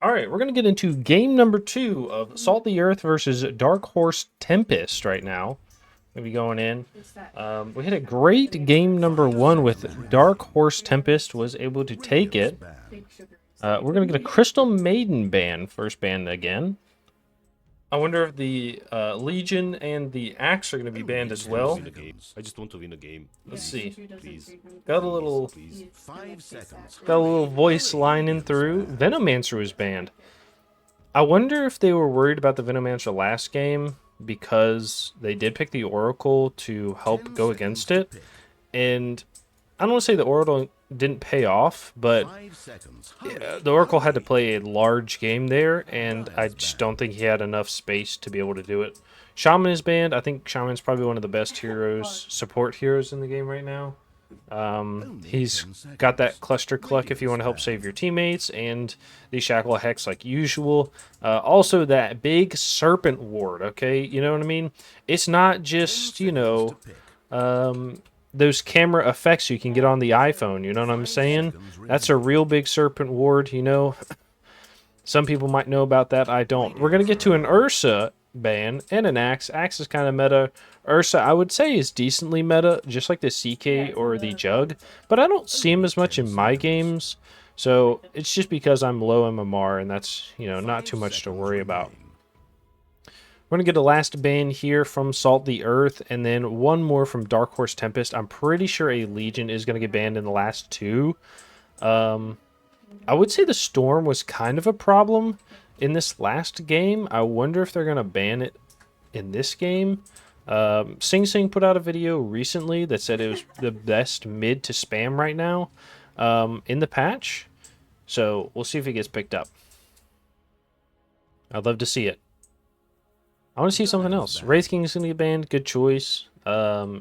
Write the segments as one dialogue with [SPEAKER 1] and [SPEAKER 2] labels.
[SPEAKER 1] All right, we're going to get into game number 2 of Salt the Earth versus Dark Horse Tempest right now. Going to be going in. We had a great game number 1 with Dark Horse Tempest was able to take it. We're going to get a Crystal Maiden ban, first ban again. I wonder if the Legion and the Axe are going to be banned as well.
[SPEAKER 2] I just want to win a game.
[SPEAKER 1] Let's see.
[SPEAKER 2] Please.
[SPEAKER 1] Got a little,
[SPEAKER 2] Please.
[SPEAKER 3] 5 seconds.
[SPEAKER 1] got a little voice lining through. Venomancer was banned. I wonder if they were worried about the Venomancer last game because they did pick the Oracle to help go against it. And I don't want to say the Oracle didn't pay off, but
[SPEAKER 3] 5 seconds.
[SPEAKER 1] the Oracle had to play a large game there, and I just don't think he had enough space to be able to do it. Shaman is banned. I think Shaman's probably one of the best heroes, support heroes in the game right now. He's got that cluster cluck if you want to help save your teammates, and the shackle hex like usual. Also that big serpent ward, okay? You know what I mean? It's not just, you know, those camera effects you can get on the iPhone, you know what I'm saying? That's a real big serpent ward, you know? Some people might know about that, I don't. We're going to get to an Ursa ban and an Axe. Axe is kind of meta. Ursa, I would say, is decently meta, just like the CK or the Jug, but I don't see him as much in my games, so it's just because I'm low MMR, and that's, you know, not too much to worry about. We're going to get a last ban here from Salt the Earth, and then one more from Dark Horse Tempest. I'm pretty sure a Legion is going to get banned in the last two. I would say the Storm was kind of a problem in this last game. I wonder if they're going to ban it in this game. Sing Sing put out a video recently that said it was the best mid to spam right now in the patch. So we'll see if it gets picked up. I'd love to see it. I want to see something else. Wraith King is going to get banned. Good choice.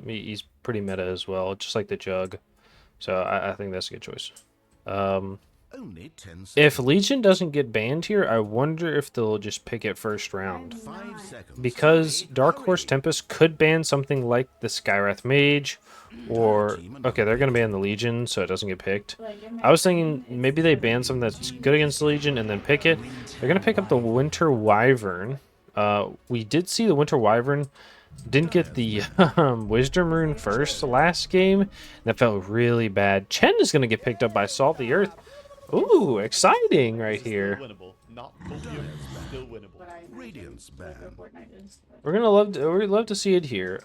[SPEAKER 1] He's pretty meta as well, just like the Jug. So I think that's a good choice.
[SPEAKER 3] Only 10 seconds.
[SPEAKER 1] If Legion doesn't get banned here, I wonder if they'll just pick it first round.
[SPEAKER 3] 5 seconds.
[SPEAKER 1] Because Dark Horse Tempest could ban something like the Skywrath Mage, or... Okay, they're going to ban the Legion, so it doesn't get picked. I was thinking maybe they ban something that's good against the Legion and then pick it. They're going to pick up the Winter Wyvern. We did see the Winter Wyvern didn't get the Wisdom Rune first last game. That felt really bad. Chen is going to get picked up by Salt the Earth. Ooh, exciting right here.
[SPEAKER 2] Still winnable. Not podium, still winnable.
[SPEAKER 3] Radiance ban.
[SPEAKER 1] We'd love to see it here.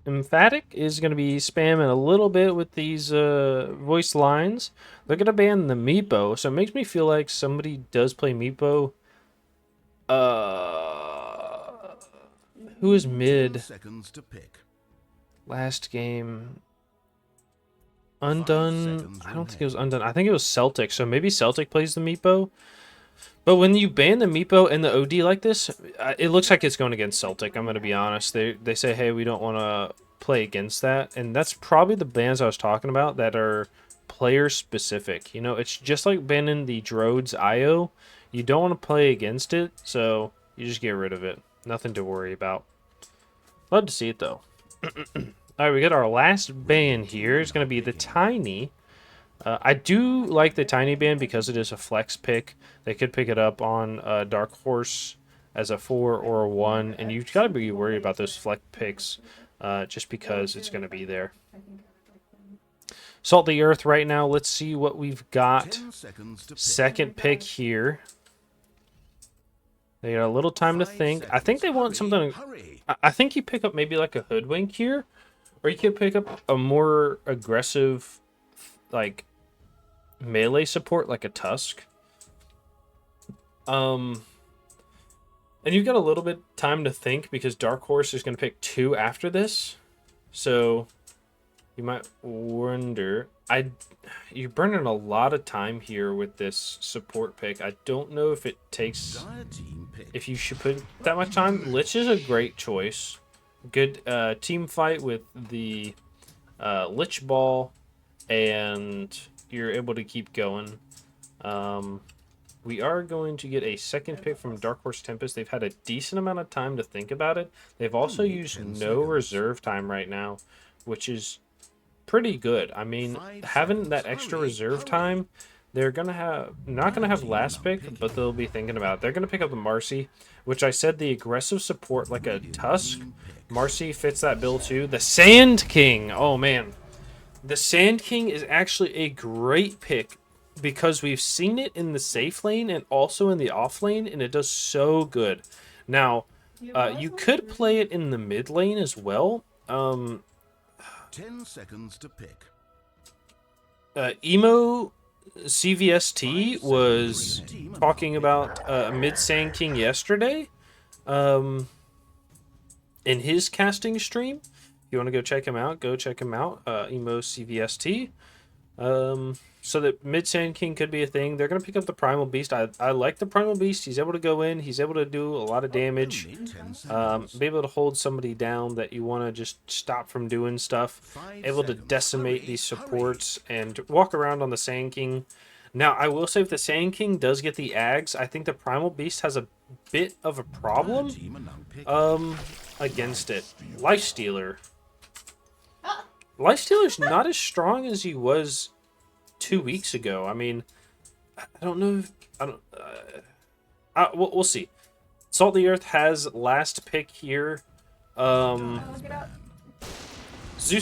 [SPEAKER 1] Emphatic is going to be spamming a little bit with these voice lines. They're going to ban the Meepo, so it makes me feel like somebody does play Meepo. Who is
[SPEAKER 3] 10
[SPEAKER 1] mid
[SPEAKER 3] seconds to pick.
[SPEAKER 1] last game? Undone? I don't think it was Undone. I think it was Celtic, so maybe Celtic plays the Meepo. But when you ban the Meepo and the OD like this, it looks like it's going against Celtic, I'm going to be honest. They say, hey, we don't want to play against that. And that's probably the bans I was talking about that are player-specific. You know, it's just like banning the Droids IO. You don't want to play against it, so you just get rid of it. Nothing to worry about. Love to see it, though. All right, we got our last ban here. It's going to be the Tiny. I do like the Tiny ban because it is a flex pick. They could pick it up on Dark Horse as a 4 or a 1, and you've got to be worried about those flex picks just because it's going to be there. Salt the Earth right now. Let's see what we've got.
[SPEAKER 3] 10 seconds to pick.
[SPEAKER 1] Second pick here. They got a little time to
[SPEAKER 3] 5
[SPEAKER 1] think. I think they want something...
[SPEAKER 3] Hurry.
[SPEAKER 1] I think you pick up maybe like a Hoodwink here. Or you could pick up a more aggressive, like, melee support, like a Tusk. And you've got a little bit time to think because Dark Horse is going to pick 2 after this. So you might wonder... You're burning a lot of time here with this support pick. I don't know if it takes...
[SPEAKER 3] Dire team pick.
[SPEAKER 1] If you should put that much time. Lich is a great choice. Good team fight with the Lich Ball, and you're able to keep going. We are going to get a second pick from Dark Horse Tempest. They've had a decent amount of time to think about it. They've also used
[SPEAKER 3] 10
[SPEAKER 1] no
[SPEAKER 3] seconds.
[SPEAKER 1] reserve time right now, which is pretty good. I mean,
[SPEAKER 3] 5
[SPEAKER 1] having
[SPEAKER 3] seconds.
[SPEAKER 1] that extra
[SPEAKER 3] Hurry,
[SPEAKER 1] reserve
[SPEAKER 3] hurry.
[SPEAKER 1] time They're gonna have not gonna have last pick, but they'll be thinking about it. They're gonna pick up the Marcy, which I said the aggressive support like a Tusk. Marcy fits that bill too. The Sand King. Oh man, the Sand King is actually a great pick because we've seen it in the safe lane and also in the off lane, and it does so good. Now, you could play it in the mid lane as well.
[SPEAKER 3] 10 seconds to pick.
[SPEAKER 1] Emo CVST was talking about Mid Sand King yesterday in his casting stream. If you want to go check him out, go check him out. Emo CVST. So that Mid Sand King could be a thing. They're going to pick up the Primal Beast. I like the Primal Beast. He's able to go in. He's able to do a lot of damage. Be able to hold somebody down that you want to just stop from doing stuff. Able to decimate these supports and walk around on the Sand King. Now, I will say if the Sand King does get the Ags, I think the Primal Beast has a bit of a problem against it. Lifestealer. Lifestealer's not as strong as he was 2 weeks ago. I mean, I don't know. We'll see. Salt the Earth has last pick here. Zeus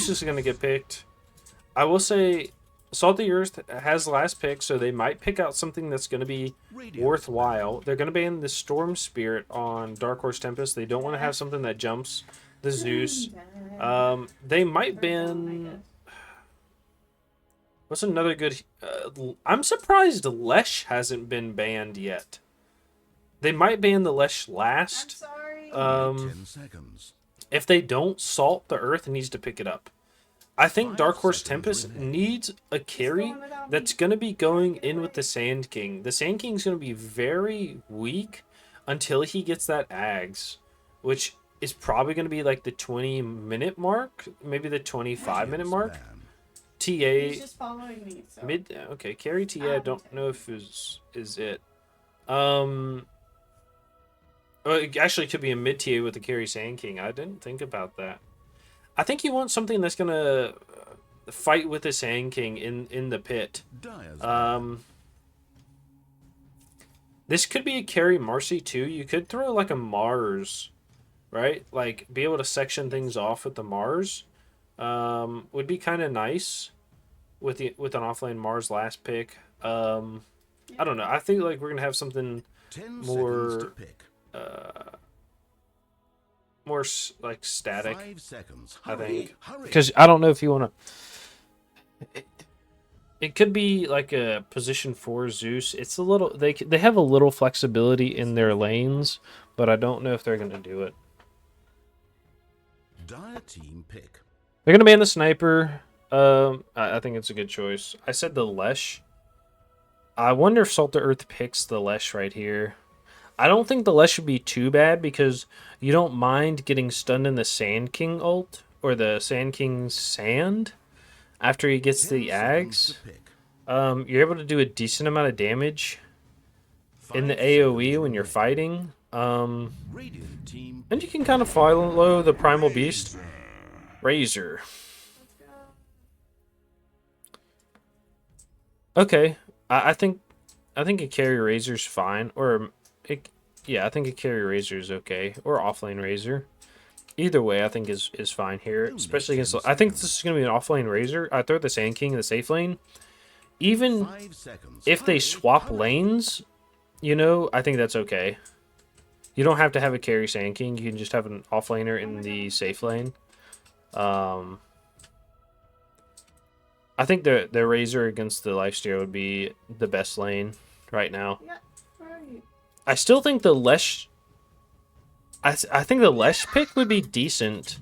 [SPEAKER 1] is going to get picked. I will say Salt the Earth has last pick, so they might pick out something that's going to be worthwhile. They're going to ban the Storm Spirit on Dark Horse Tempest. They don't want to have something that jumps the Zeus. They might ban... What's another good... I'm surprised Lesh hasn't been banned yet. They might ban the Lesh last.
[SPEAKER 3] 10 seconds.
[SPEAKER 1] If they don't, Salt the Earth needs to pick it up. I think Dark Horse Tempest needs a carry that's going to be going in with the Sand King. The Sand King's going to be very weak until he gets that Ags, which is probably going to be like the 20-minute mark, maybe the 25-minute mark. TA
[SPEAKER 4] He's just following me. So.
[SPEAKER 1] mid. Okay, carry TA. I don't know if is it. It actually could be a mid TA with the carry Sand King. I didn't think about that. I think you want something that's gonna fight with the Sand King in the pit. This could be a carry Marcy too. You could throw like a Mars, right? Like be able to section things off with the Mars. Would be kind of nice with an offlane Mars last pick. I don't know. I think like we're gonna have something more more like static.
[SPEAKER 3] 5 seconds.
[SPEAKER 1] I think
[SPEAKER 3] Hurry.
[SPEAKER 1] because I don't know if you want to. It could be like a position for Zeus. It's a little they have a little flexibility in their lanes, but I don't know if they're gonna do it.
[SPEAKER 3] Dire team pick.
[SPEAKER 1] They're gonna ban the sniper. I think it's a good choice. I said the Lesh. I wonder if Salt the Earth picks the Lesh right here. I don't think the Lesh would be too bad because you don't mind getting stunned in the Sand King ult or the Sand King's sand after he gets the
[SPEAKER 3] 10
[SPEAKER 1] Ags.
[SPEAKER 3] seconds to pick.
[SPEAKER 1] You're able to do a decent amount of damage in the AoE when you're fighting.
[SPEAKER 3] Radiant team.
[SPEAKER 1] And you can kind of follow the Primal Beast. Razor. Okay, I think a carry Razor's fine, or I think a carry Razor is okay, or offlane Razor. Either way, I think is fine here, especially against. I think this is gonna be an offlane Razor. I throw the Sand King in the safe lane, even
[SPEAKER 3] 5 seconds.
[SPEAKER 1] if they
[SPEAKER 3] Hurry,
[SPEAKER 1] swap
[SPEAKER 3] hurry.
[SPEAKER 1] lanes. You know, I think that's okay. You don't have to have a carry Sand King. You can just have an offlaner in the safe lane. I think the Razor against the Lifesteal would be the best lane right now.
[SPEAKER 4] Yeah, right.
[SPEAKER 1] I still think the Lesh... I think the Lesh pick would be decent.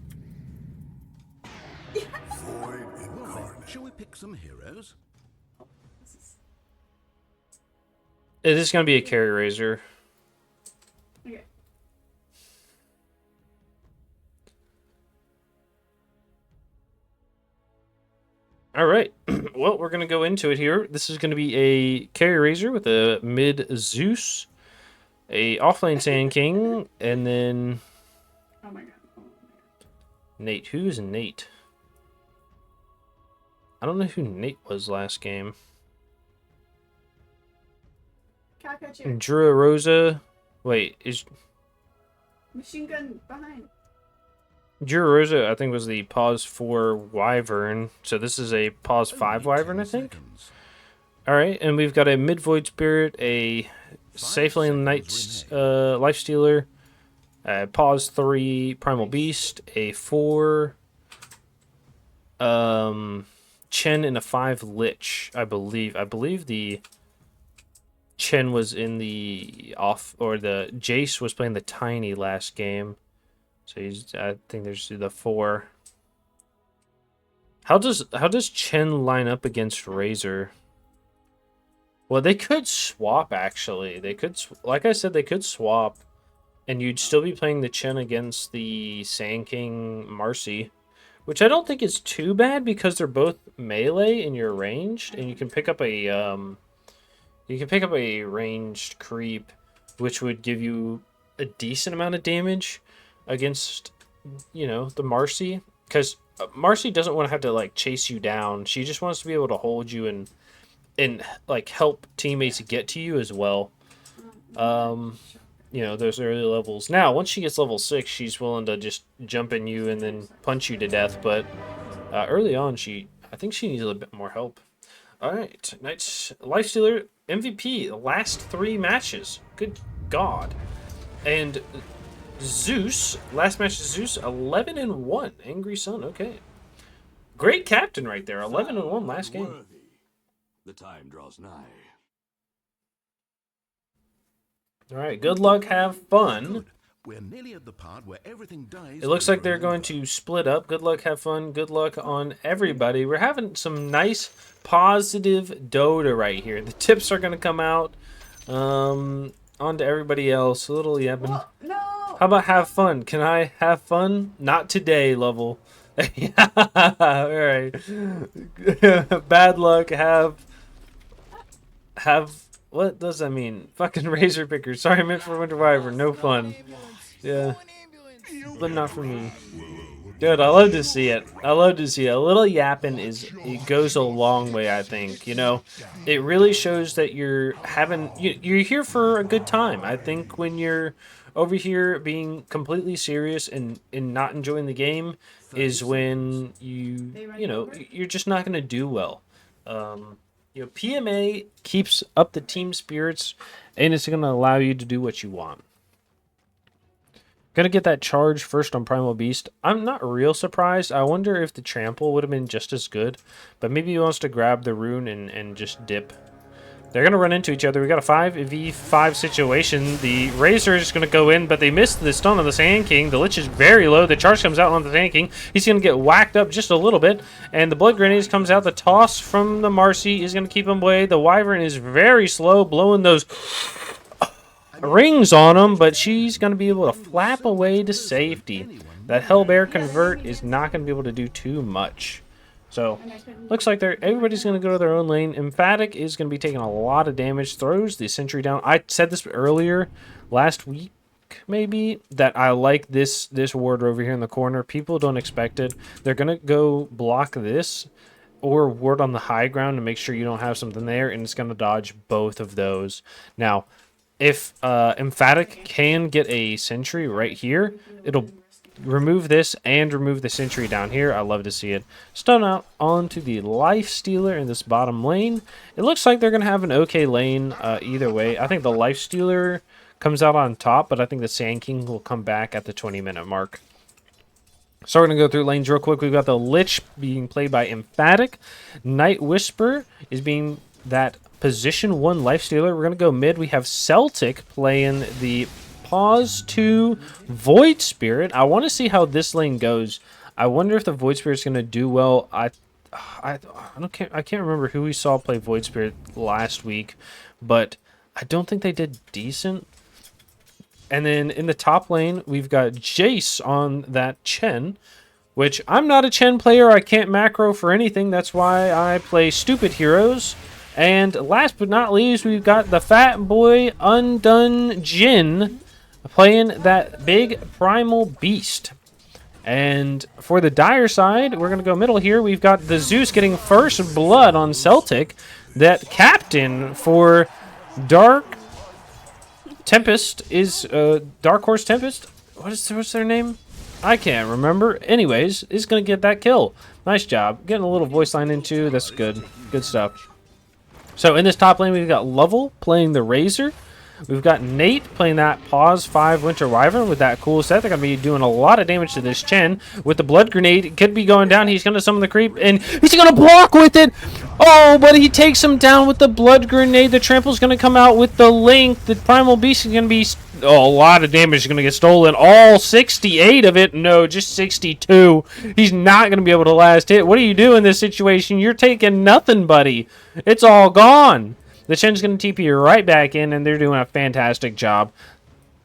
[SPEAKER 3] Shall we pick some heroes?
[SPEAKER 1] It is going to be a carry Razor.
[SPEAKER 4] Okay.
[SPEAKER 1] All right. Well, we're going to go into it here. This is going to be a carry Razor with a mid Zeus, a offlane Sand King, and then
[SPEAKER 4] Oh my god.
[SPEAKER 1] Nate. Who's Nate? I don't know who Nate was last game.
[SPEAKER 4] Cat got you.
[SPEAKER 1] Drew Rosa. Wait, is
[SPEAKER 4] Machine gun behind.
[SPEAKER 1] Drew Rosa? I think was the pause 4 Wyvern. So this is a pause 5 Wyvern, I think. All right, and we've got a mid Void Spirit, a Safe Lane Knight Lifestealer, pause 3 Primal Beast, a 4 Chen, and a 5 Lich. I believe the Chen was in the off, or the Jace was playing the Tiny last game. So I think there's the 4. How does Chen line up against Razor? Well, they could swap, actually. They could, like I said, they could swap, and you'd still be playing the Chen against the Sand King Marcy, which I don't think is too bad because they're both melee and you're ranged, and you can pick up a ranged creep, which would give you a decent amount of damage against, the Marcy, because Marcy doesn't want to have to like chase you down. She just wants to be able to hold you and like help teammates get to you as well. Those early levels. Now, once she gets level 6, she's willing to just jump in you and then punch you to death. But early on, I think she needs a little bit more help. All right, Knight's Lifestealer MVP, the last 3 matches. Good God. And Zeus, last match is Zeus, 11-1. Angry Sun, okay. Great captain right there, 11-1 last game.
[SPEAKER 3] The time draws nigh.
[SPEAKER 1] All right, good luck, have fun.
[SPEAKER 3] Good. We're nearly at the part where everything dies.
[SPEAKER 1] It looks like they're going to split up. Good luck, have fun. Good luck on everybody. We're having some nice, positive Dota right here. The tips are going to come out. On to everybody else. A little yapping.
[SPEAKER 4] Well, no.
[SPEAKER 1] How about have fun? Can I have fun? Not today, level. All right. Bad luck, have... What does that mean? Fucking razor picker. Sorry, I meant for Winter Wyvern. No fun. Yeah. But not for me. Dude, I love to see it. I love to see it. A little yapping it goes a long way, I think. It really shows that you're here for a good time. I think when you're over here being completely serious and not enjoying the game is when you're just not going to do well. PMA keeps up the team spirits, and it's going to allow you to do what you want. Going to get that charge first on Primal Beast. I'm not real surprised. I wonder if the trample would have been just as good, but maybe he wants to grab the rune and just dip. They're going to run into each other. We got a 5v5 situation. The Razor is going to go in, but they missed the stun on the Sand King. The Lich is very low. The charge comes out on the Sand King. He's going to get whacked up just a little bit, and the Blood Grenades comes out. The toss from the Marcy is going to keep him away. The Wyvern is very slow, blowing those rings on him, but she's going to be able to flap away to safety. That Hellbear convert is not going to be able to do too much. So, looks like everybody's going to go to their own lane. Emphatic is going to be taking a lot of damage. Throws the sentry down. I said this earlier, last week maybe, that I like this ward over here in the corner. People don't expect it. They're going to go block this or ward on the high ground to make sure you don't have something there, and it's going to dodge both of those. Now, if Emphatic can get a sentry right here, it'll remove this and remove the sentry down here. I love to see it. Stun out onto the Lifestealer in this bottom lane. It looks like they're going to have an okay lane either way. I think the Lifestealer comes out on top, but I think the Sand King will come back at the 20-minute mark. So we're going to go through lanes real quick. We've got the Lich being played by Emphatic. Night Whisper is being that position 1 Lifestealer. We're going to go mid. We have Celtic playing the Pause 2 Void Spirit. I want to see how this lane goes. I wonder if the Void Spirit's going to do well. I can't remember who we saw play Void Spirit last week, but I don't think they did decent. And then in the top lane, we've got Jace on that Chen, which I'm not a Chen player. I can't macro for anything. That's why I play stupid heroes. And last but not least, we've got the Fat Boy Undone Jin playing that big Primal Beast. And for the Dire side, we're going to go middle here. We've got the Zeus getting first blood on Celtic. That captain for Dark Tempest is Dark Horse Tempest. What's their name? I can't remember. Anyways, is gonna get that kill. Nice job. Getting a little voice line into. That's good. Good stuff. So in this top lane, we've got Lovell playing the Razor. We've got Nate playing that Pause 5 Winter Wyvern with that cool set. They're going to be doing a lot of damage to this Chen. With the Blood Grenade, it could be going down. He's going to summon the creep, and he's going to block with it. Oh, but he takes him down with the Blood Grenade. The Trample's going to come out with the Link. The Primal Beast is going to be... Oh, a lot of damage is going to get stolen. All 68 of it. No, just 62. He's not going to be able to last hit. What do you do in this situation? You're taking nothing, buddy. It's all gone. The Chen's going to TP right back in, and they're doing a fantastic job.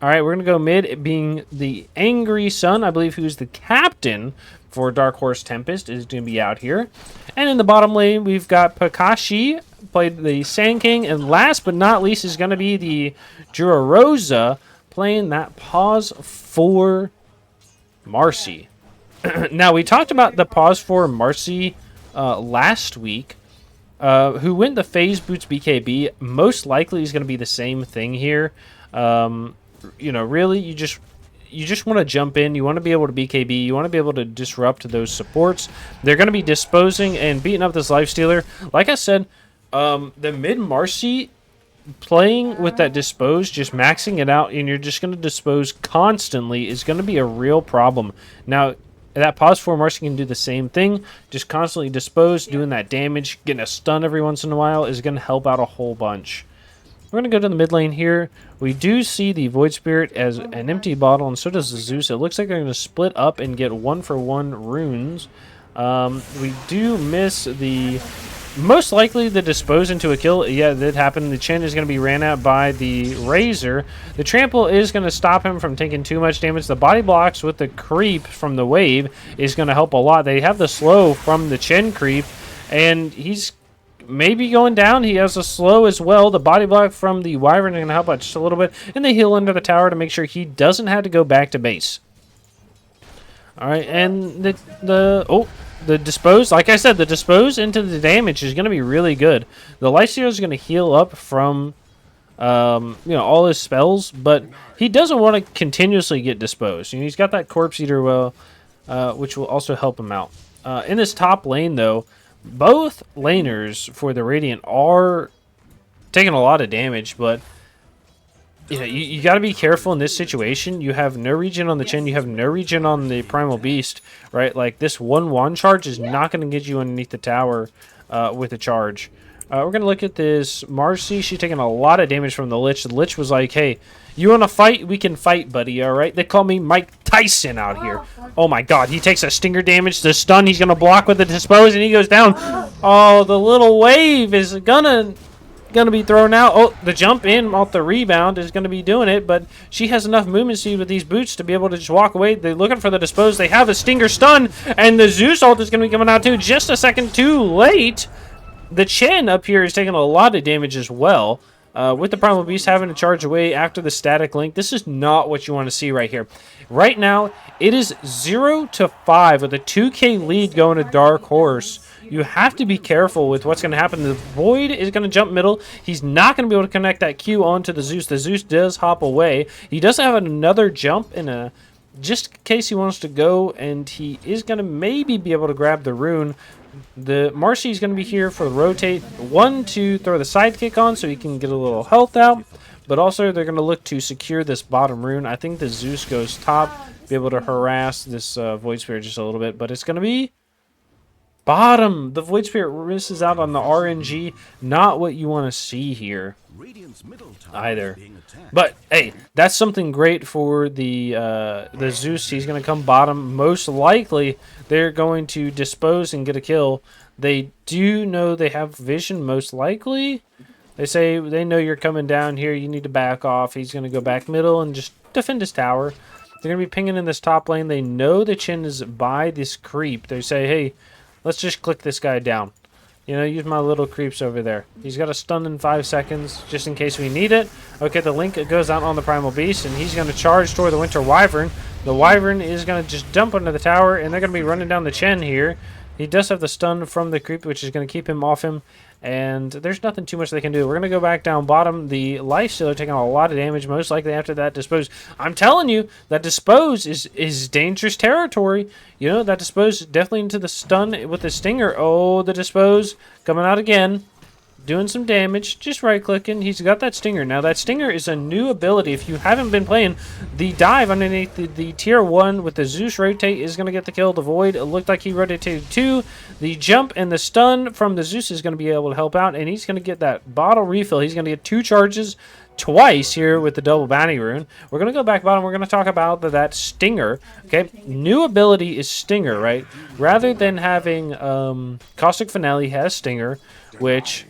[SPEAKER 1] All right, we're going to go mid, being the Angry Sun, I believe, who's the captain for Dark Horse Tempest, is going to be out here. And in the bottom lane, we've got Pakashi, played the Sand King, and last but not least is going to be the Jura Rosa, playing that Pause for Marcy. Now, we talked about the Pause for Marcy last week. Who went the Phase Boots BKB, most likely is going to be the same thing here. You know, really, you just want to jump in. You want to be able to BKB. You want to be able to disrupt those supports. They're going to be disposing and beating up this Lifestealer. Like I said, the mid Marcy playing with that dispose, just maxing it out, and you're just going to dispose constantly is going to be a real problem. Now, that Pause 4 Marcy can do the same thing. Just constantly dispose, doing that damage, getting a stun every once in a while is going to help out a whole bunch. We're going to go to the mid lane here. We do see the Void Spirit as an empty bottle, and so does the Zeus. It looks like they're going to split up and get 1-for-1 runes. We do miss the... Most likely the dispose into a kill. Yeah, that happened. The Chen is going to be ran out by the Razor. The Trample is going to stop him from taking too much damage. The body blocks with the creep from the wave is going to help a lot. They have the slow from the Chen creep, and he's maybe going down. He has a slow as well. The body block from the Wyvern is going to help out just a little bit, and they heal under the tower to make sure he doesn't have to go back to base. All right, and the dispose, like I said, the dispose into the damage is going to be really good. The Lifestealer is going to heal up from, you know, all his spells, but he doesn't want to continuously get disposed. You know, he's got that Corpse Eater, which will also help him out. In this top lane, though, both laners for the Radiant are taking a lot of damage, but you know, you got to be careful in this situation. You have no regen on the Chen. You have no regen on the Primal Beast, right? Like, this 1-1 charge is not going to get you underneath the tower with a charge. We're going to look at this Marcy. She's taking a lot of damage from the Lich. The Lich was like, hey, you want to fight? We can fight, buddy, all right? They call me Mike Tyson out here. Oh, my God. He takes a stinger damage. The stun, he's going to block with the dispose, and he goes down. Oh, the little wave is going to be thrown out. Oh, the jump in off the rebound is going to be doing it, but she has enough movement speed with these boots to be able to just walk away. They're looking for the dispose. They have a stinger stun, and the Zeus ult is going to be coming out too. Just a second too late. The Chen up here is taking a lot of damage as well. With the Primal Beast having to charge away after the static link, this is not what you want to see right here. Right now, it is 0-5 with a 2K lead going to Dark Horse. You have to be careful with what's going to happen. The Void is going to jump middle. He's not going to be able to connect that Q onto the Zeus. The Zeus does hop away. He does have another jump in a just in case he wants to go, and he is going to maybe be able to grab the rune. The Marcy is going to be here for the rotate. One, to throw the sidekick on so he can get a little health out, but also they're going to look to secure this bottom rune. I think the Zeus goes top, be able to harass this Void Spirit just a little bit, but it's going to be bottom. The Void Spirit misses out on the RNG. Not what you want to see here either. But hey, that's something great for the Zeus. He's going to come bottom. Most likely they're going to dispose and get a kill. They do know they have vision, most likely. They say they know you're coming down here. You need to back off. He's going to go back middle and just defend his tower. They're going to be pinging in this top lane. They know the Chen is by this creep. They say, hey, let's just click this guy down. You know, use my little creeps over there. He's got a stun in 5 seconds, just in case we need it. Okay, the link goes out on the Primal Beast, and he's going to charge toward the Winter Wyvern. The Wyvern is going to just dump under the tower, and they're going to be running down the Chen here. He does have the stun from the creep, which is going to keep him off him. and there's nothing too much they can do. We're going to go back down bottom. The Lifestealer taking a lot of damage, most likely after that Dispose. I'm telling you, that Dispose is dangerous territory. You know, that Dispose definitely into the stun with the Stinger. Oh, the Dispose coming out again. Doing some damage, just right-clicking. He's got that Stinger. Now, that Stinger is a new ability. If you haven't been playing, the dive underneath the tier 1 with the Zeus rotate is going to get the kill. The Void, it looked like he rotated 2. The jump and the stun from the Zeus is going to be able to help out, and he's going to get that bottle refill. He's going to get 2 charges twice here with the double bounty rune. We're going to go back bottom. We're going to talk about that Stinger. Okay, new ability is Stinger, right? Rather than having Caustic Finale has Stinger, which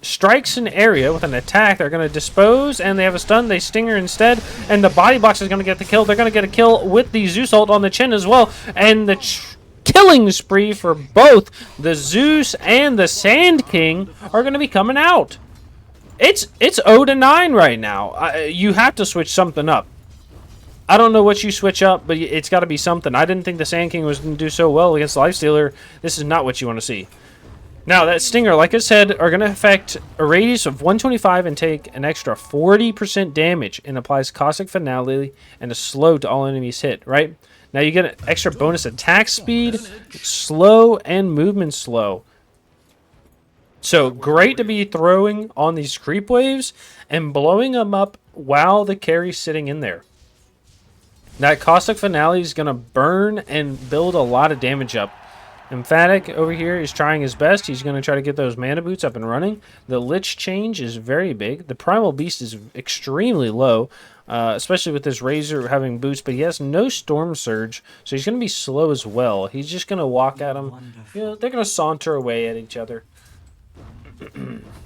[SPEAKER 1] strikes an area with an attack. They're going to Dispose, and they have a stun. They Stinger instead, and the Body Box is going to get the kill. They're going to get a kill with the Zeus ult on the chin as well, and the killing spree for both the Zeus and the Sand King are going to be coming out. It's 0-9 right now. You have to switch something up. I don't know what you switch up, but it's got to be something. I didn't think the Sand King was going to do so well against the Lifestealer. This is not what you want to see. Now, that Stinger, like I said, are going to affect a radius of 125 and take an extra 40% damage and applies Caustic Finale and a slow to all enemies hit, right? Now, you get an extra bonus attack speed, slow, and movement slow. So, great to be throwing on these creep waves and blowing them up while the carry's sitting in there. That Caustic Finale is going to burn and build a lot of damage up. Emphatic over here is trying his best. He's going to try to get those mana boots up and running. The Lich change is very big. The Primal Beast is extremely low, especially with this Razor having boots, but he has no Storm Surge, so he's going to be slow as well. He's just going to walk at him. You know, they're going to saunter away at each other.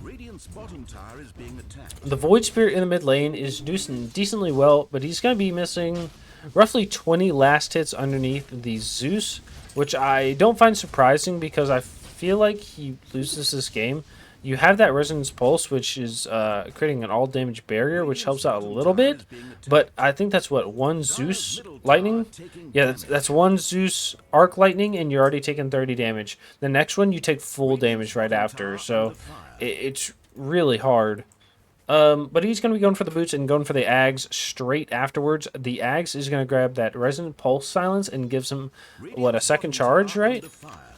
[SPEAKER 3] Radiant's bottom tower is being attacked.
[SPEAKER 1] The Void Spirit in the mid lane is doing decently well, but he's going to be missing roughly 20 last hits underneath the Zeus, which I don't find surprising because I feel like he loses this game. You have that Resonance Pulse, which is creating an all-damage barrier, which helps out a little bit. But I think that's, what, one Zeus Lightning? Yeah, that's one Zeus Arc Lightning, and you're already taking 30 damage. The next one, you take full damage right after, so it's really hard. But he's going to be going for the boots and going for the Ags straight afterwards. The Ags is going to grab that Resonant Pulse Silence and gives him, what, a second charge, right?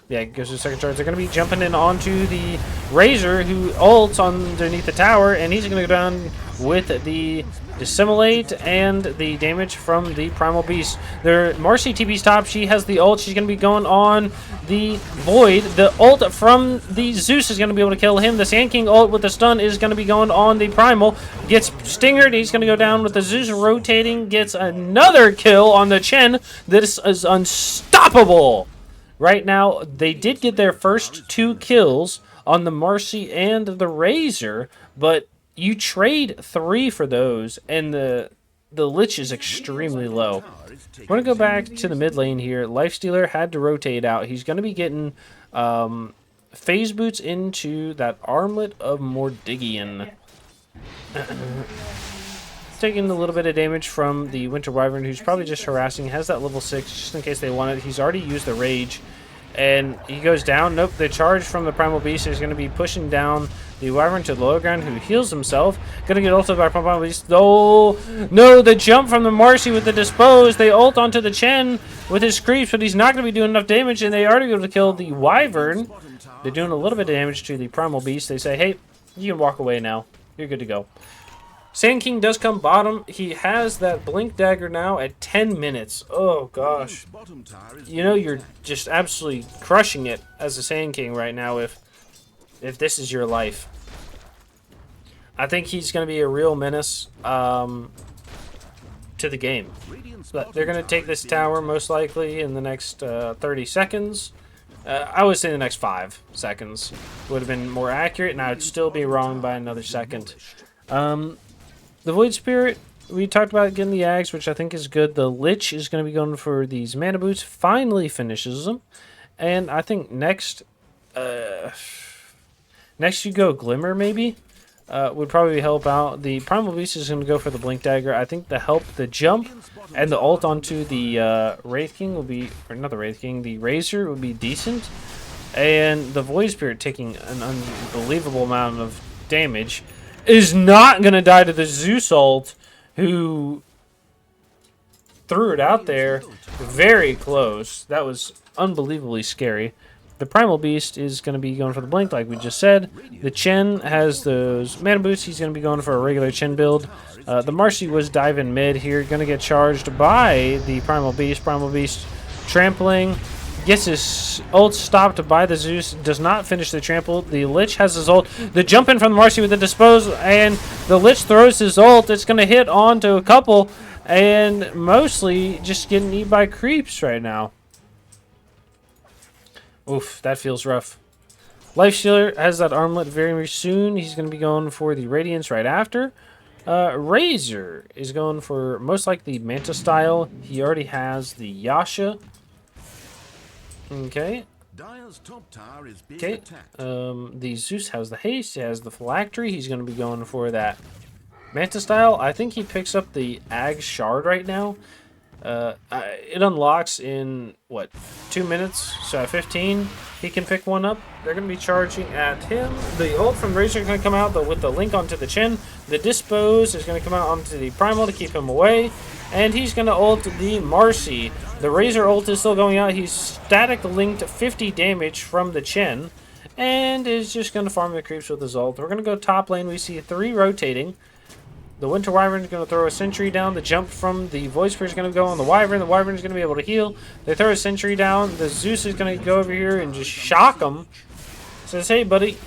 [SPEAKER 1] Yeah, it gives him a second charge. They're going to be jumping in onto the Razor, who ults underneath the tower, and he's going to go down with the Dissimulate and the damage from the Primal Beast. Marcy TP's top. She has the ult. She's going to be going on the Void. The ult from the Zeus is going to be able to kill him. The Sand King ult with the stun is going to be going on the Primal. Gets Stingered. He's going to go down with the Zeus rotating. Gets another kill on the Chen. This is unstoppable. Right now, they did get their first 2 kills on the Marcy and the Razor, but you trade 3 for those, and the Lich is extremely low. We're going to go back to the mid lane here. Lifestealer had to rotate out. He's going to be getting phase boots into that Armlet of Mordigian. Taking a little bit of damage from the Winter Wyvern, who's probably just harassing. Has that level 6 just in case they want it. He's already used the Rage, and he goes down. Nope, the charge from the Primal Beast is going to be pushing down the Wyvern to the low ground, who heals himself. Going to get ulted by Primal Beast. Oh, no, the jump from the Marcy with the Dispose. They ult onto the Chen with his creeps, but he's not going to be doing enough damage, and they already able to kill the Wyvern. They're doing a little bit of damage to the Primal Beast. They say, hey, you can walk away now. You're good to go. Sand King does come bottom. He has that Blink Dagger now at 10 minutes. Oh, gosh. You know, you're just absolutely crushing it as a Sand King right now if this is your life. I think he's going to be a real menace to the game. But they're going to take this tower most likely in the next 30 seconds. I would say the next 5 seconds would have been more accurate, and I would still be wrong by another second. The Void Spirit, we talked about getting the Ags, which I think is good. The Lich is going to be going for these Mana Boots. Finally finishes them. And I think next you go Glimmer, maybe. Would probably help out. The Primal Beast is going to go for the Blink Dagger. I think the jump and the ult onto the Wraith King will be, or not the Wraith King, the Razor would be decent. And the Void Spirit taking an unbelievable amount of damage is not going to die to the Zeus ult, who threw it out there very close. That was unbelievably scary. The Primal Beast is going to be going for the Blink, like we just said. The Chen has those mana boosts. He's going to be going for a regular Chen build. The Marcy was diving mid here. Going to get charged by the Primal Beast. Primal Beast trampling. Gets his ult stopped by the Zeus. Does not finish the trample. The Lich has his ult. The jump in from the Marcy with the dispose. And the Lich throws his ult. It's going to hit onto a couple. And mostly just getting eaten by creeps right now. Oof, that feels rough. Lifestealer has that armlet very soon. He's going to be going for the Radiance right after. Razor is going for most likely Manta style. He already has the Yasha. Okay. Okay. The Zeus has the Haste. He has the Phylactery. He's going to be going for that Manta style. I think he picks up the Ag Shard right now. It unlocks in, what, 2 minutes? So at 15, he can pick one up. They're going to be charging at him. The ult from Razor is going to come out with the link onto the Chen. The Dispose is going to come out onto the Primal to keep him away. And he's going to ult the Marcy. The Razor ult is still going out. He's static linked 50 damage from the Chen. And is just going to farm the creeps with his ult. We're going to go top lane. We see 3 rotating. The Winter Wyvern is going to throw a sentry down. The jump from the Void Spirit is going to go on the Wyvern. The Wyvern is going to be able to heal. They throw a sentry down. The Zeus is going to go over here and just shock him. Says, hey, buddy,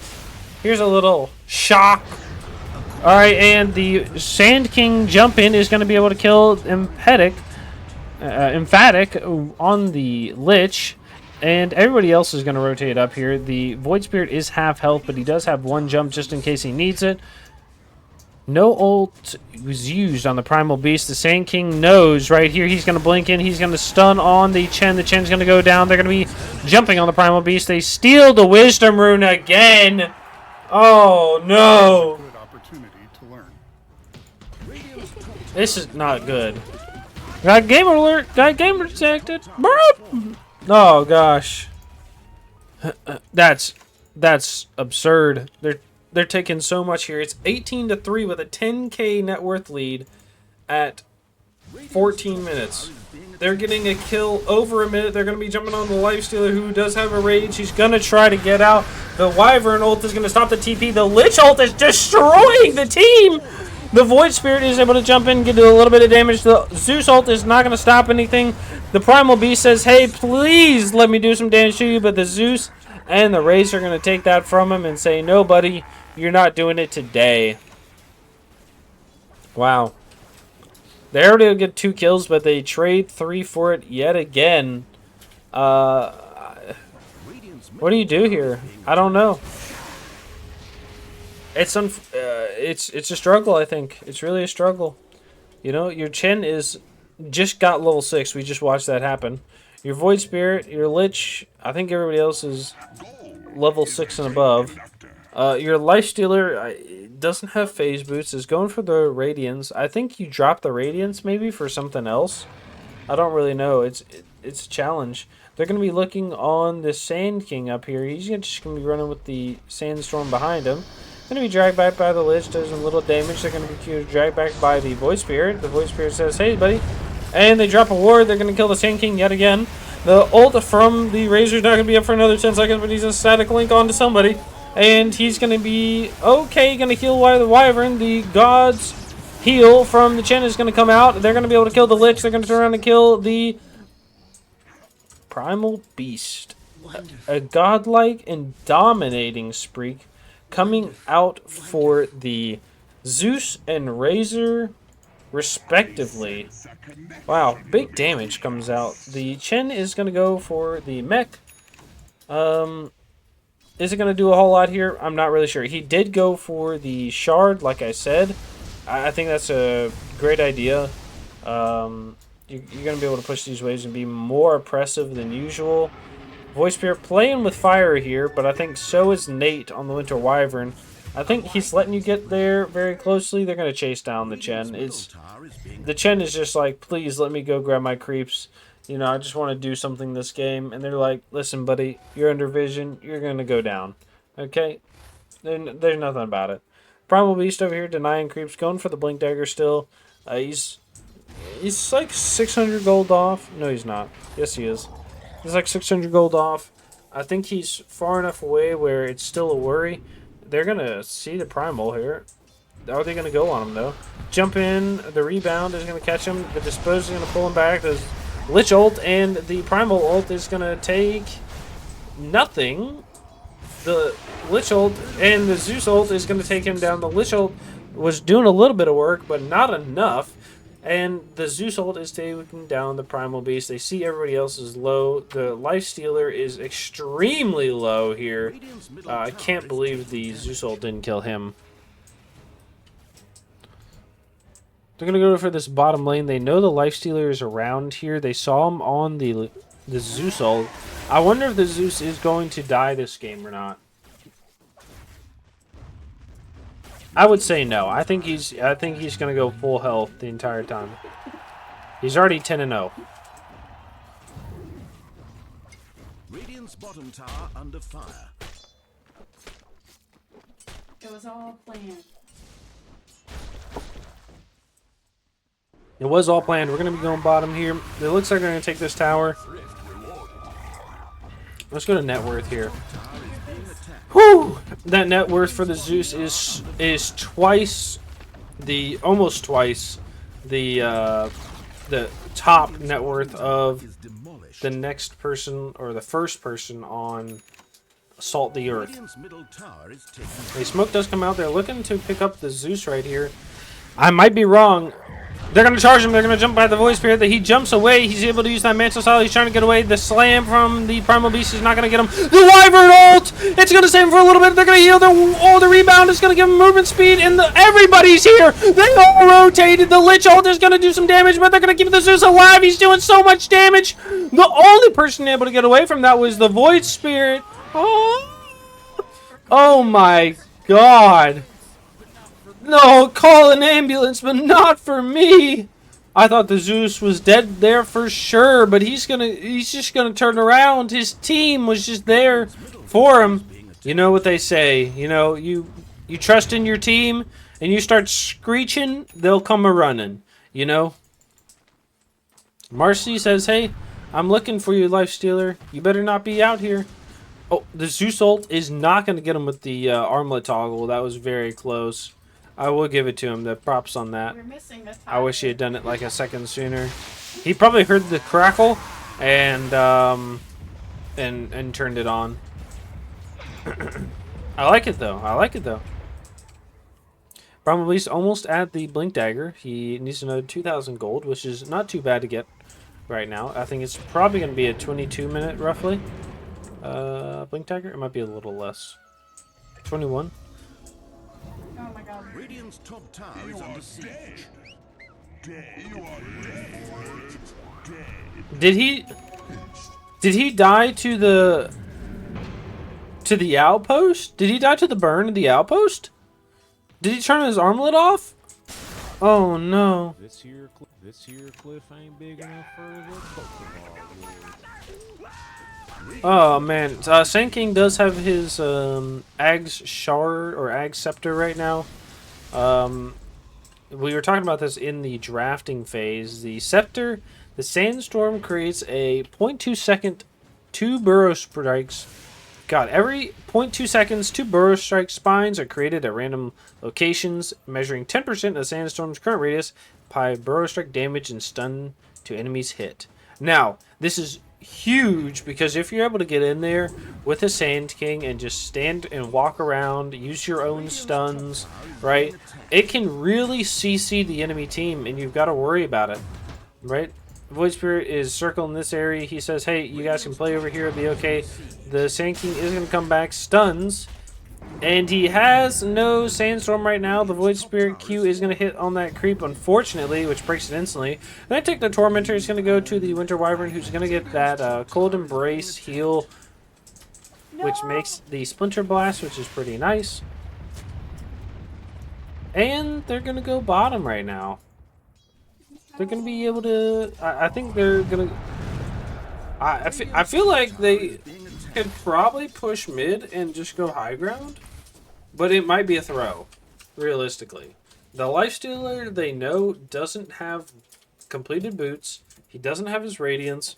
[SPEAKER 1] here's a little shock. All right, and the Sand King jump in is going to be able to kill Emphatic on the Lich. And everybody else is going to rotate up here. The Void Spirit is half health, but he does have 1 jump just in case he needs it. No ult was used on the Primal Beast. The Sand King knows right here. He's going to blink in. He's going to stun on the Chen. The Chen's going to go down. They're going to be jumping on the Primal Beast. They steal the Wisdom Rune again. Oh, no. This is not good. Got gamer alert. Got gamer detected. Burp. Oh, gosh. That's absurd. They're taking so much here. It's 18-3 with a 10k net worth lead at 14 minutes. They're getting a kill over a minute. They're going to be jumping on the Lifestealer, who does have a rage. He's going to try to get out. The Wyvern ult is going to stop the TP. The Lich ult is destroying the team. The Void Spirit is able to jump in and get a little bit of damage. The Zeus ult is not going to stop anything. The Primal Beast says, hey, please let me do some damage to you. But the Zeus and the Razor are going to take that from him and say, no, buddy. You're not doing it today. Wow. They already get 2 kills, but they trade 3 for it yet again. What do you do here? I don't know. It's a struggle, I think. It's really a struggle. You know, your Chen is just got level 6. We just watched that happen. Your Void Spirit, your Lich, I think everybody else is level 6 and above. Your Lifestealer doesn't have phase boots. Is going for the Radiance. I think you drop the Radiance maybe for something else. I don't really know. It's a challenge. They're going to be looking on the Sand King up here. He's just going to be running with the Sandstorm behind him. Going to be dragged back by the Lich. Does a little damage. They're going to be dragged back by the Void Spirit. The Void Spirit says, hey, buddy. And they drop a ward. They're going to kill the Sand King yet again. The ult from the Razor is not going to be up for another 10 seconds, but he's a static link onto somebody. And he's going to be okay, going to heal the Wyvern. The God's heal from the Chen is going to come out. They're going to be able to kill the Lich. They're going to turn around and kill the Primal Beast. A godlike and dominating streak coming out for the Zeus and Razor, respectively. Wow, big damage comes out. The Chen is going to go for the mech. Is it going to do a whole lot here? I'm not really sure. He did go for the shard, like I said. I think that's a great idea. You're going to be able to push these waves and be more oppressive than usual. Void Spirit playing with fire here, but I think so is Nate on the Winter Wyvern. I think he's letting you get there very closely. They're going to chase down the Chen. The Chen is just like, please let me go grab my creeps. You know, I just want to do something this game. And they're like, listen, buddy, you're under vision. You're going to go down. Okay? There's nothing about it. Primal Beast over here denying creeps. Going for the Blink Dagger still. He's like 600 gold off. No, he's not. Yes, he is. He's like 600 gold off. I think he's far enough away where it's still a worry. They're going to see the Primal here. Are they going to go on him, though? Jump in. The rebound is going to catch him. The Dispose is going to pull him back. The Lich ult and the Primal ult is going to take nothing. The Lich ult and the Zeus ult is going to take him down. The Lich ult was doing a little bit of work, but not enough. And the Zeus ult is taking down the Primal Beast. They see everybody else is low. The Lifestealer is extremely low here. I can't believe the Zeus ult didn't kill him. They're going to go for this bottom lane. They know the Lifestealer is around here. They saw him on the Zeus ult. I wonder if the Zeus is going to die this game or not. I would say no. I think he's going to go full health the entire time. He's already 10-0.
[SPEAKER 3] Radiant's bottom tower under fire.
[SPEAKER 4] It was all planned.
[SPEAKER 1] It was all planned. We're going to be going bottom here. It looks like they're going to take this tower. Let's go to net worth here. Whew! That net worth for the Zeus is twice almost twice the top net worth of the next person or the first person on Assault the Earth. A smoke does come out. They're looking to pick up the Zeus right here. I might be wrong. They're going to charge him. They're going to jump by the Void Spirit. He jumps away. He's able to use that Mantle Style. He's trying to get away. The slam from the Primal Beast is not going to get him. The Wyvern ult! It's going to save him for a little bit. They're going to heal. The rebound is going to give him movement speed. And everybody's here. They all rotated. The Lich ult is going to do some damage, but they're going to keep the Zeus alive. He's doing so much damage. The only person able to get away from that was the Void Spirit. Oh my god. No, call an ambulance, but not for me. I thought the Zeus was dead there for sure, but he's just gonna turn around. His team was just there for him. You know what they say. You know, you trust in your team and you start screeching, they'll come a running. You know? Marcy says, hey, I'm looking for you, Lifestealer. You better not be out here. Oh, the Zeus ult is not going to get him with the armlet toggle. That was very close. I will give it to him. The props on that.
[SPEAKER 4] We're missing a
[SPEAKER 1] I wish he had done it like a second sooner. He probably heard the crackle and turned it on. I like it though. I like it though. Probably almost at the Blink Dagger. He needs another 2,000 gold, which is not too bad to get right now. I think it's probably going to be a 22-minute roughly. Blink Dagger. It might be a little less. 21.
[SPEAKER 4] Oh my god.
[SPEAKER 3] Radiant's top tower is under siege.
[SPEAKER 1] Did he die to the outpost? Did he die to the burn of the outpost? Did he turn his armlet off? Oh no.
[SPEAKER 5] This here cliff ain't big enough for the Pokeball.
[SPEAKER 1] Oh man, Sand King does have his Ag's Shard or Ag Scepter right now. We were talking about this in the drafting phase. The Scepter, the Sandstorm creates a 0.2 second 2 burrow strikes. God, every 0.2 seconds, 2 burrow strike spines are created at random locations, measuring 10% of the Sandstorm's current radius by burrow strike damage and stun to enemies hit. Now, this is huge because if you're able to get in there with a Sand King and just stand and walk around, use your own stuns, right? It can really CC the enemy team and you've got to worry about it, right? Void Spirit is circling this area. He says, hey, you guys can play over here, it'll be okay. The Sand King is going to come back, stuns, and he has no Sandstorm right now. The Void Spirit Q is going to hit on that creep, unfortunately, which breaks it instantly. Then I take the Tormentor. He's going to go to the Winter Wyvern, who's going to get that Cold Embrace heal, which makes the Splinter Blast, which is pretty nice. And they're going to go bottom right now. They're going to be able to... I think they're going to... I feel like they could probably push mid and just go high ground, but it might be a throw, realistically. The Lifestealer, they know, doesn't have completed boots. He doesn't have his Radiance.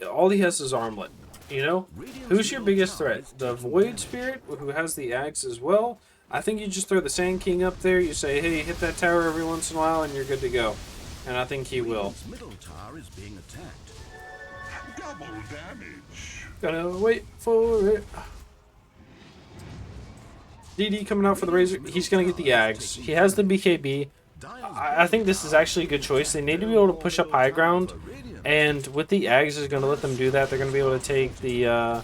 [SPEAKER 1] All he has is Armlet. You know? Who's your biggest threat? The Void Spirit, who has the Axe as well. I think you just throw the Sand King up there. You say, hey, hit that tower every once in a while, and you're good to go. And I think he will.
[SPEAKER 3] Middle tower is being attacked. Double damage.
[SPEAKER 1] Gotta wait for it. DD coming out for the Razor. He's gonna get the Ags. He has the BKB. I think this is actually a good choice. They need to be able to push up high ground, and with the Ags is going to let them do that. They're going to be able to take the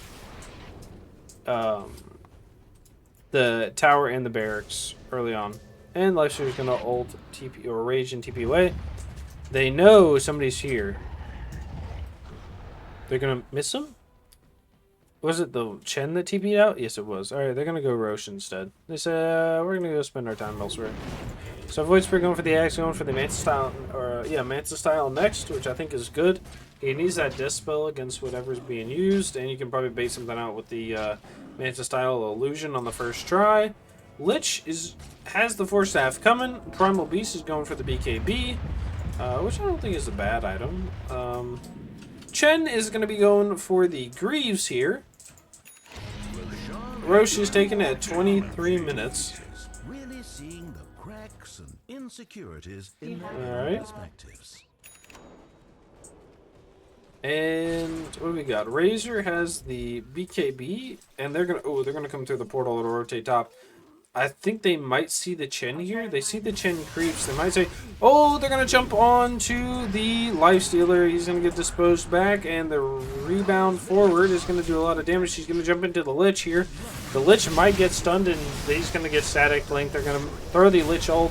[SPEAKER 1] tower and the barracks early on. And Lifestealer is going to ult TP or rage and TP away. They know somebody's here. They're going to miss him. Was it the Chen that TP'd out? Yes, it was. All right, they're going to go Roche instead. They said we're going to go spend our time elsewhere. So Void Spirit going for the Axe, going for the Manta style, or yeah, Manta style next, which I think is good. He needs that dispel against whatever's being used, and you can probably bait something out with the Manta style illusion on the first try. Lich has the Force Staff coming. Primal Beast is going for the BKB, which I don't think is a bad item. Chen is going to be going for the Greaves here. Roche is taken at 23 minutes.
[SPEAKER 3] Really seeing the cracks and insecurities in
[SPEAKER 1] All
[SPEAKER 3] their
[SPEAKER 1] right.
[SPEAKER 3] perspectives.
[SPEAKER 1] And what do we got? Razor has the BKB, and they're gonna come through the portal and rotate top. I think they might see the Chen here. They see the Chen creeps. They might say, oh, they're gonna jump on to the Lifestealer. He's gonna get disposed back, and the rebound forward is gonna do a lot of damage. He's gonna jump into the Lich here. The Lich might get stunned, and he's gonna get static link. They're gonna throw the Lich ult,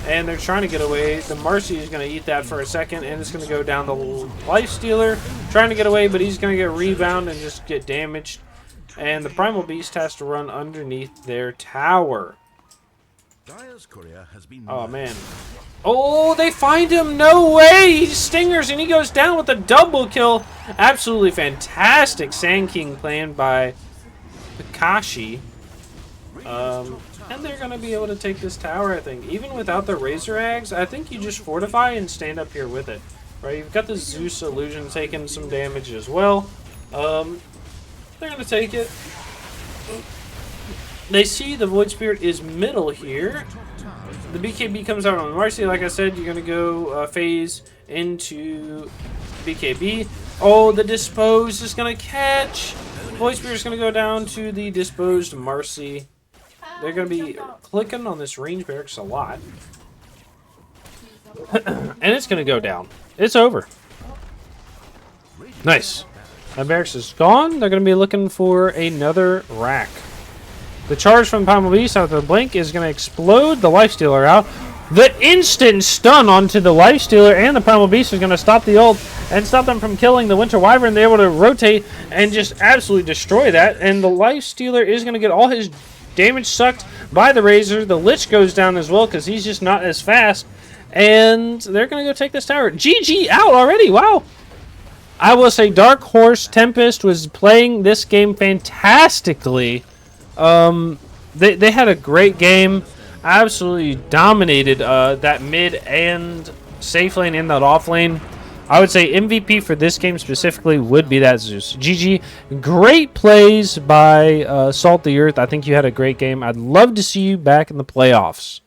[SPEAKER 1] and they're trying to get away. The Marcy is going to eat that for a second, and it's going to go down the Lifestealer. Trying to get away, but he's going to get rebound and just get damaged. And the Primal Beast has to run underneath their tower.
[SPEAKER 3] Dire's courier has been
[SPEAKER 1] Oh, man. Oh, they find him. No way. He stingers, and he goes down with a double kill. Absolutely fantastic Sand King plan by Kakashi. And they're going to be able to take this tower, I think. Even without the Razor Ags, I think you just fortify and stand up here with it. Right? You've got the Zeus illusion taking some damage as well. They're going to take it. They see the Void Spirit is middle here. The BKB comes out on Marcy. Like I said, you're going to go phase into BKB. Oh, the Dispose is going to catch. Void Spirit is going to go down to the Disposed Marcy. They're going to be clicking on this range barracks a lot. And it's going to go down. It's over. Nice. That barracks is gone. They're going to be looking for another rack. The charge from Primal Beast after the blink is going to explode the Lifestealer out. The instant stun onto the Lifestealer and the Primal Beast is going to stop the ult and stop them from killing the Winter Wyvern. They're able to rotate and just absolutely destroy that. And the Lifestealer is going to get all his damage sucked by the Razor. The Lich goes down as well because he's just not as fast. And they're going to go take this tower. GG out already. Wow. I will say Dark Horse Tempest was playing this game fantastically. They had a great game. Absolutely dominated that mid and safe lane and that off lane. I would say MVP for this game specifically would be that Zeus. GG. Great plays by Salt the Earth. I think you had a great game. I'd love to see you back in the playoffs.